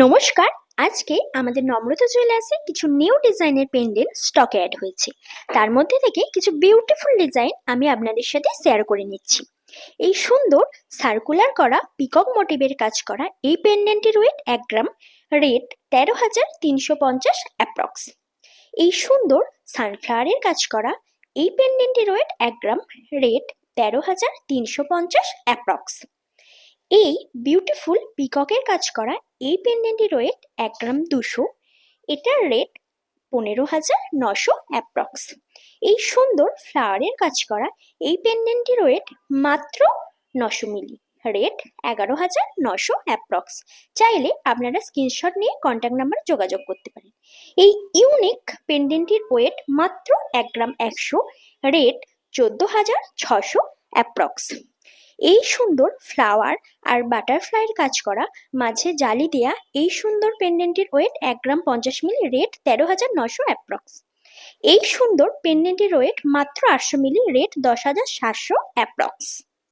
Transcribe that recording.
নমস্কার। আজকে আমাদের নম্রতা জুয়েলার্সে কিছু নিউ ডিজাইনের পেন্ডেন্ট স্টকে অ্যাড হয়েছে। তার মধ্যে থেকে কিছু বিউটিফুল ডিজাইন আমি আপনাদের সাথে শেয়ার করে নিচ্ছি। এই সুন্দর সার্কুলার করা পিকক মোটিভের কাজ করা এই পেন্ডেন্টের ওয়েট 1 গ্রাম, রেট 13,350 অ্যাপ্রক্স। এই সুন্দর সানফ্লাওয়ারের কাজ করা এই পেন্ডেন্টের ওয়েট 1 গ্রাম, রেট 13,350 অ্যাপ্রক্স। এই বিউটিফুল পিককের কাজ করা এই পেন্ডেন্টের ওয়েট 1 গ্রাম 200, এটার রেট 15,900 অ্যাপ্রক্স। এই সুন্দর ফ্লাওয়ারের কাজ করা এই পেন্ডেন্টের ওয়েট মাত্র 900 মিলি, রেট 11,900 অ্যাপ্রক্স। চাইলে আপনারা স্ক্রিনশট নিয়ে কন্ট্যাক্ট নাম্বার যোগাযোগ করতে পারেন। এই ইউনিক পেন্ডেন্টের ওয়েট মাত্র 1 গ্রাম 100, রেট 14,600 অ্যাপ্রক্স। এই সুন্দর ফ্লাওয়ার আর বাটারফ্লাইয়ের কাজ করা মাঝে জালি দেয়া এই সুন্দর পেন্ডেন্টের ওয়েট 1 গ্রাম 50 মিলি, রেট 13,900 অ্যাপ্রক্স। এই সুন্দর পেন্ডেন্টের ওয়েট মাত্র 800 মিলি, রেট 10,700 অ্যাপ্রক্স।